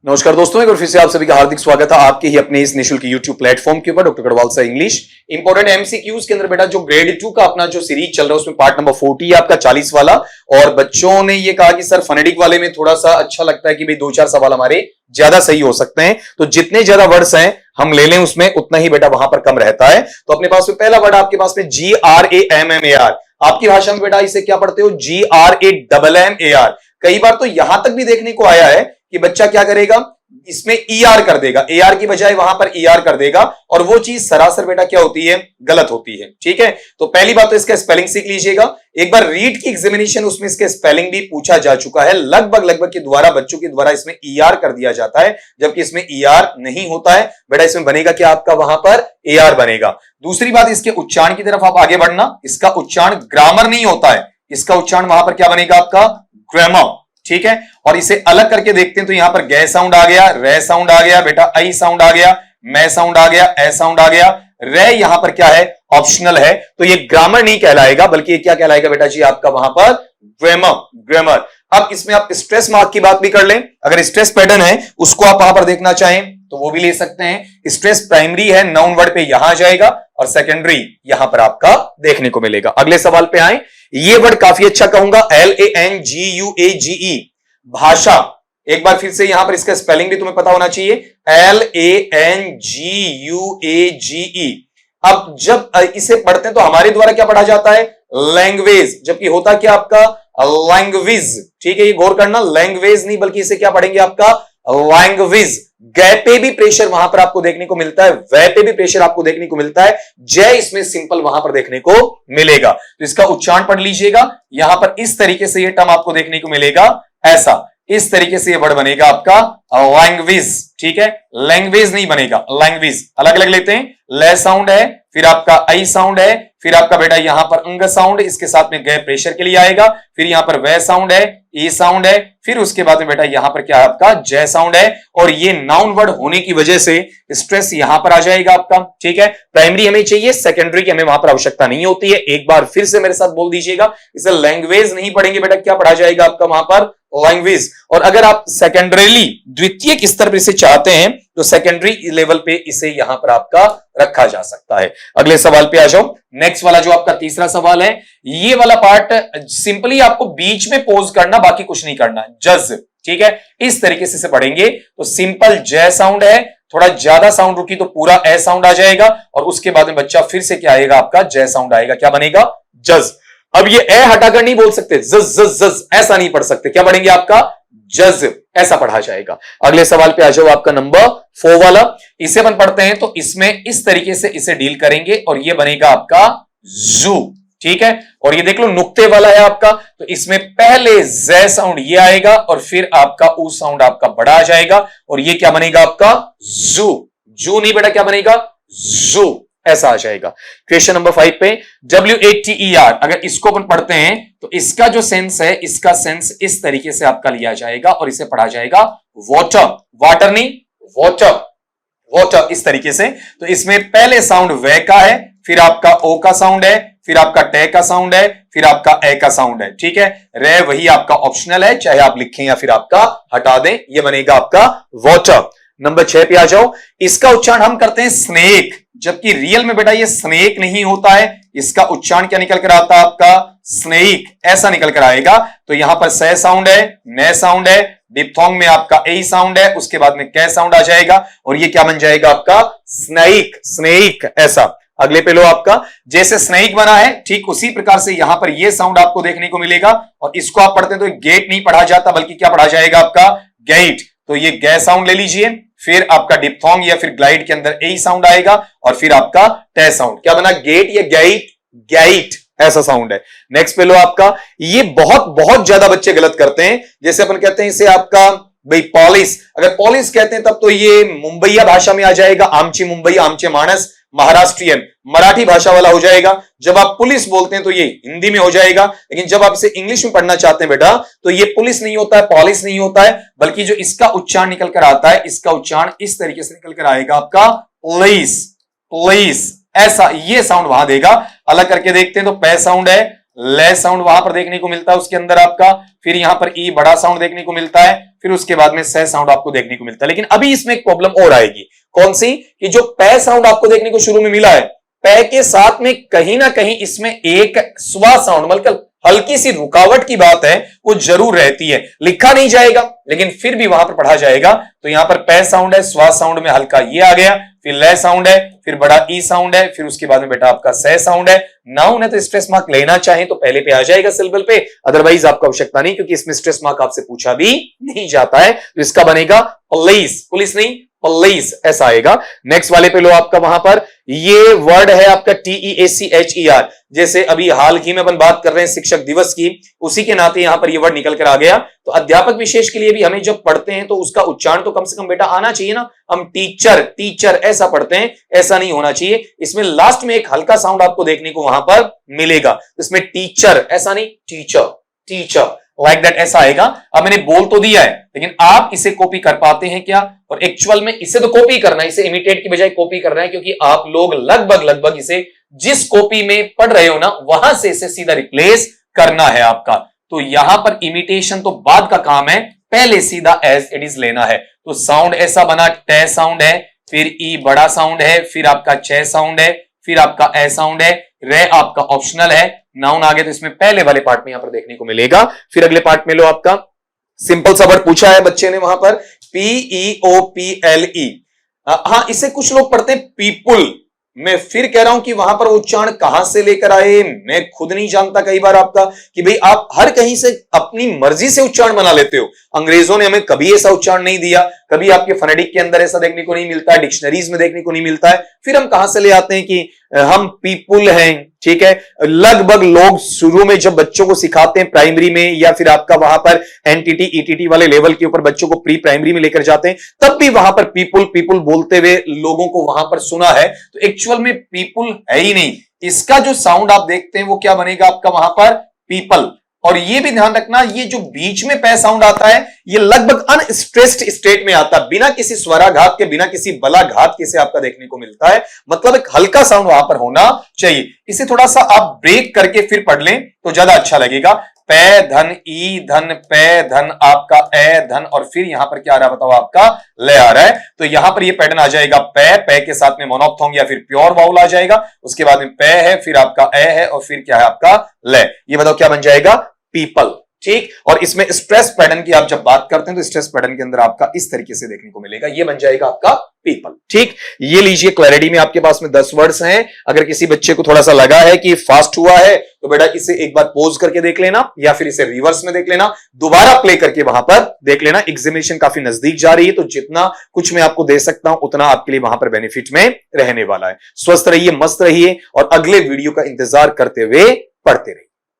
नमस्कार दोस्तों, एक बार फिर से आप सभी का हार्दिक स्वागत है आपके ही अपने इस निशुल्क YouTube प्लेटफॉर्म के ऊपर doctor Garhwal sir English important MCQs के अंदर बेटा जो ग्रेड 2 का अपना जो सीरीज चल रहा है उसमें पार्ट नंबर 40 है आपका 40 वाला। और बच्चों ने ये कहा कि सर फोनेटिक वाले में थोड़ा सा अच्छा लगता है कि भाई 2-4 सवाल हमारे ज्यादा सही हो सकते हैं, तो जितने ज्यादा वर्ड्स हैं हम ले लें उसमें उतना ही बेटा वहां पर कम रहता है। तो अपने पास में पहला वर्ड आपके पास में GRAMMAR, आपकी भाषा में बेटा इसे क्या पढ़ते हो GRAMMAR। कई बार तो यहां तक भी देखने को आया है कि बच्चा क्या करेगा, इसमें ER कर देगा, AR की बजाय वहां पर ER कर देगा, और वो चीज सरासर बेटा क्या होती है, गलत होती है। ठीक है, तो पहली बात तो इसका स्पेलिंग सीख लीजिएगा। एक बार रीड की एग्जामिनेशन उसमें इसके स्पेलिंग भी पूछा जा चुका है, लगभग के द्वारा बच्चों के द्वारा इसमें ER कर दिया जाता है, जबकि इसमें ER नहीं होता है बेटा। इसमें बनेगा क्या आपका, वहां पर AR बनेगा। दूसरी बात, इसके उच्चारण की तरफ आप आगे बढ़ना, इसका उच्चारण ग्रामर नहीं होता है, इसका उच्चारण वहां पर क्या बनेगा आपका, ग्रामर। ठीक है, और इसे अलग करके देखते हैं तो यहां पर गे साउंड आ गया, रे साउंड आ गया बेटा, आई साउंड आ गया, मैं साउंड आ गया, ए साउंड आ गया। रे यहां पर क्या है, ऑप्शनल है, तो ये ग्रामर नहीं कहलाएगा, बल्कि ये क्या कहलाएगा बेटा जी आपका वहां पर ग्रामर। अब इसमें आप स्ट्रेस मार्क की बात भी कर लें, अगर स्ट्रेस पैटर्न है उसको आप वहां पर देखना चाहें तो वो भी ले सकते हैं। स्ट्रेस प्राइमरी है, नाउन वर्ड पे यहां जाएगा, और सेकेंडरी यहां पर आपका देखने को मिलेगा। अगले सवाल पे आए, ये वर्ड काफी अच्छा कहूंगा, LANGUAGE, भाषा। एक बार फिर से यहां पर इसका स्पेलिंग भी तुम्हें पता होना चाहिए, LANGUAGE। अब जब इसे पढ़ते हैं तो हमारे द्वारा क्या पढ़ा जाता है, लैंग्वेज, जबकि होता क्या आपका, लैंग्वेज। ठीक है, ये गौर करना, लैंग्वेज नहीं बल्कि इसे क्या पढ़ेंगे आपका, लैंग्वेज। ग पे भी प्रेशर वहां पर आपको देखने को मिलता है, व पे भी प्रेशर आपको देखने को मिलता है, जय इसमें सिंपल वहां पर देखने को मिलेगा। तो इसका उच्चारण पढ़ लीजिएगा, यहां पर इस तरीके से ये टर्म आपको देखने को मिलेगा, ऐसा इस तरीके से ये वर्ड बनेगा आपका लैंग्वेज। ठीक है, लैंग्वेज नहीं बनेगा, लैंग्वेज। अलग अलग लेते हैं, ले साउंड है, फिर आपका आई साउंड है, फिर आपका बेटा यहां पर अंग साउंड, इसके साथ में गए प्रेशर के लिए आएगा, फिर यहां पर वे साउंड है, ई साउंड है, फिर उसके बाद में बेटा यहां पर क्या है आपका, जय साउंड है, और ये नाउन वर्ड होने की वजह से स्ट्रेस यहां पर आ जाएगा आपका। ठीक है, प्राइमरी हमें चाहिए, सेकेंडरी की हमें वहां पर आवश्यकता नहीं होती है। एक बार फिर से मेरे साथ बोल दीजिएगा, इसे लैंग्वेज नहीं पढ़ेंगे बेटा, क्या पढ़ा जाएगा आपका वहां पर, लैंग्वेज। और अगर आप सेकेंडरीली द्वितीय स्तर पर इसे चाहते हैं तो सेकेंडरी लेवल पे इसे यहां पर आपका रखा जा सकता है। अगले सवाल पे आ जाओ, नेक्स्ट वाला जो आपका तीसरा सवाल है, ये वाला पार्ट सिंपली आपको बीच में पोज करना, बाकी कुछ नहीं करना, जज। ठीक है, इस तरीके से पढ़ेंगे तो सिंपल जय साउंड है, थोड़ा ज्यादा साउंड रुकी तो पूरा ए साउंड आ जाएगा, और उसके बाद में बच्चा फिर से क्या आएगा आपका, जय साउंड आएगा, क्या बनेगा, जज। अब ये ए हटाकर नहीं बोल सकते, जज जज जज ऐसा नहीं पढ़ सकते, क्या पढ़ेंगे आपका, जज, ऐसा पढ़ा जाएगा। अगले सवाल पे आ जाओ, आपका नंबर 4 वाला, इसे अपन पढ़ते हैं तो इसमें इस तरीके से इसे डील करेंगे, और ये बनेगा आपका जू। ठीक है, और ये देख लो नुक्ते वाला है आपका, तो इसमें पहले ज साउंड ये आएगा, और फिर आपका ऊ साउंड आपका बड़ा आ जाएगा, और ये क्या बनेगा आपका, जू। जू नहीं बेटा, क्या बनेगा, जू, ऐसा आ जाएगा। क्वेश्चन नंबर 5 पे, WATER, अगर इसको अपन पढ़ते हैं तो इसका जो सेंस है, इसका सेंस इस तरीके से आपका लिया जाएगा, और इसे पढ़ा जाएगा वाटर, वाटर नहीं, वाटर, वाटर, इस तरीके से। तो इसमें पहले साउंड वे का है, फिर आपका ओ का साउंड है, फिर आपका टे का साउंड है, फिर आपका ए का साउंड है। ठीक है, रे वही आपका ऑप्शनल है, चाहे आप लिखें या फिर आपका हटा दें, ये बनेगा आपका वाटर। नंबर 6 पे आ जाओ, इसका उच्चारण हम करते हैं स्नेक, जबकि रियल में बेटा ये स्नेक नहीं होता है, इसका उच्चारण क्या निकल कर आता है आपका, स्नेक, ऐसा निकल कर आएगा। तो यहां पर से साउंड है, ने साउंड है, डिप्थोंग में आपका ए साउंड है, उसके बाद में कै साउंड आ जाएगा, और ये क्या बन जाएगा आपका, स्नेक, स्नेक, ऐसा। अगले पे लो, आपका जैसे स्नेक बना है ठीक उसी प्रकार से यहां पर ये साउंड आपको देखने को मिलेगा, और इसको आप पढ़ते हैं तो गेट नहीं पढ़ा जाता, बल्कि क्या पढ़ा जाएगा आपका, गेट। तो ये गे साउंड ले लीजिए, फिर आपका डिप्थोंग या फिर ग्लाइड के अंदर ए साउंड आएगा, और फिर आपका टे साउंड, क्या बना, गेट या गेट, गेट, ऐसा साउंड है। नेक्स्ट पे लो, आपका ये बहुत बहुत ज्यादा बच्चे गलत करते हैं, जैसे अपन कहते हैं इसे आपका भाई पॉलिस, अगर पॉलिस कहते हैं तब तो ये मुंबईया भाषा में आ जाएगा, आमची मुंबई, आमचे मानस, महाराष्ट्रियन, मराठी भाषा वाला हो जाएगा। जब आप पुलिस बोलते हैं तो ये हिंदी में हो जाएगा, लेकिन जब आप इसे इंग्लिश में पढ़ना चाहते हैं बेटा तो ये पुलिस नहीं होता है, पॉलिस नहीं होता है, बल्कि जो इसका उच्चारण निकल कर आता है, इसका उच्चारण इस तरीके से निकल कर आएगा आपका पुलिस, पुलिस, ऐसा ये साउंड वहां देगा। अलग करके देखते हैं तो पै साउंड है, ले साउंड वहां पर देखने को मिलता है उसके अंदर आपका, फिर यहां पर ई बड़ा साउंड देखने को मिलता है, फिर उसके बाद में स साउंड आपको देखने को मिलता है। लेकिन अभी इसमें एक प्रॉब्लम और आएगी, कौन सी, कि जो पै साउंड आपको देखने को शुरू में मिला है, पै के साथ में कहीं ना कहीं इसमें एक स्वा साउंड, मतलब हल्की सी रुकावट की बात है, वो जरूर रहती है। लिखा नहीं जाएगा लेकिन फिर भी वहां पर पढ़ा जाएगा। तो यहां पर पै साउंड है, स्वा साउंड में हल्का ये आ गया, फिर लय साउंड है, फिर बड़ा ई साउंड है, फिर उसके बाद में बेटा आपका स साउंड है। नाउन है तो स्ट्रेस मार्क लेना चाहे तो पहले पे आ जाएगा सिलेबल पे, अदरवाइज आपको आवश्यकता नहीं, क्योंकि इसमें स्ट्रेस मार्क आपसे पूछा भी नहीं जाता है। तो इसका बनेगा पुलिस, पुलिस नहीं पुलिस, ऐसा आएगा। नेक्स्ट वाले पे लो आपका, वहां पर ये वर्ड है आपका TEACHER, जैसे अभी हाल ही में अपन बात कर रहे हैं शिक्षक दिवस की, उसी के नाते यहां पर ये वर्ड निकल कर आ गया। तो अध्यापक विशेष के लिए भी हमें जब पढ़ते हैं तो उसका उच्चारण तो कम से कम बेटा आना चाहिए ना। हम टीचर टीचर ऐसा पढ़ते हैं, ऐसा नहीं होना चाहिए। इसमें लास्ट में एक हल्का साउंड आपको देखने को वहां पर मिलेगा, इसमें टीचर ऐसा नहीं, टीचर टीचर लाइक दैट ऐसा आएगा। अब मैंने बोल तो दिया है, लेकिन आप इसे कॉपी कर पाते हैं क्या? और एक्चुअल में इसे तो कॉपी करना है, इसे इमिटेट की बजाय कॉपी करना है, क्योंकि आप लोग लगभग इसे जिस कॉपी में पढ़ रहे हो ना, वहां से इसे सीधा रिप्लेस करना है आपका। तो यहां पर इमिटेशन तो बाद का काम है, पहले सीधा एज इट इज लेना है। तो साउंड ऐसा बना, टे साउंड है, फिर ई बड़ा साउंड है, फिर आपका चे साउंड है, फिर आपका ए साउंड है, रे आपका ऑप्शनल है। नाउन आगे तो इसमें पहले वाले पार्ट में यहां पर देखने को मिलेगा। फिर अगले पार्ट में लो आपका सिंपल सा वर्ड पूछा है बच्चे ने वहां पर, PEOPLE। हाँ, इसे कुछ लोग पढ़ते हैं पीपुल। मैं फिर कह रहा हूं कि वहां पर उच्चारण कहां से लेकर आए मैं खुद नहीं जानता कई बार आपका, कि भाई आप हर कहीं से अपनी मर्जी से उच्चारण बना लेते हो। अंग्रेजों ने हमें कभी ऐसा उच्चारण नहीं दिया, कभी आपके फोनेटिक के अंदर ऐसा देखने को नहीं मिलता है, डिक्शनरीज में देखने को नहीं मिलता है। फिर हम कहां से ले आते हैं कि हम पीपुल हैं, ठीक है। लगभग लोग शुरू में जब बच्चों को सिखाते हैं प्राइमरी में, या फिर आपका वहां पर एनटीटी ईटीटी वाले लेवल के ऊपर बच्चों को प्री प्राइमरी में लेकर जाते हैं, तब भी वहां पर पीपुल पीपुल बोलते हुए लोगों को वहां पर सुना है। तो एक्चुअल में पीपुल है ही नहीं, इसका जो साउंड आप देखते हैं वो क्या बनेगा आपका वहां पर, पीपल। और ये भी ध्यान रखना, ये जो बीच में पै साउंड आता है ये लगभग अनस्ट्रेस्ड स्टेट में आता है, बिना किसी स्वराघात के, बिना किसी बलाघात के से आपका देखने को मिलता है। मतलब एक हल्का साउंड वहां पर होना चाहिए। इसे थोड़ा सा आप ब्रेक करके फिर पढ़ लें तो ज्यादा अच्छा लगेगा। पै धन ई धन पै धन आपका ए धन, और फिर यहां पर क्या आ रहा है बताओ, आपका ले आ रहा है। तो यहां पर ये पैटर्न आ जाएगा, पै के साथ में मोनोप्थोंग या फिर प्योर वाउल आ जाएगा, उसके बाद में पै है, फिर आपका ए है, और फिर क्या है आपका ले। ये बताओ क्या बन जाएगा, पीपल, ठीक। और इसमें स्ट्रेस पैटर्न की आप जब बात करते हैं तो स्ट्रेस पैटर्न के अंदर आपका इस तरीके से देखने को मिलेगा, ये बन जाएगा आपका पीपल, ठीक। ये लीजिए, क्लैरिटी में आपके पास में 10 वर्ड्स हैं। अगर किसी बच्चे को थोड़ा सा लगा है कि फास्ट हुआ है तो बेटा इसे एक बार पॉज करके देख लेना, या फिर इसे रिवर्स में देख लेना, दोबारा प्ले करके वहां पर देख लेना। एग्जामिनेशन काफी नजदीक जा रही है, तो जितना कुछ मैं आपको दे सकता हूं उतना आपके लिए वहां पर बेनिफिट में रहने वाला है। स्वस्थ रहिए, मस्त रहिए, और अगले वीडियो का इंतजार करते हुए पढ़ते रहिए।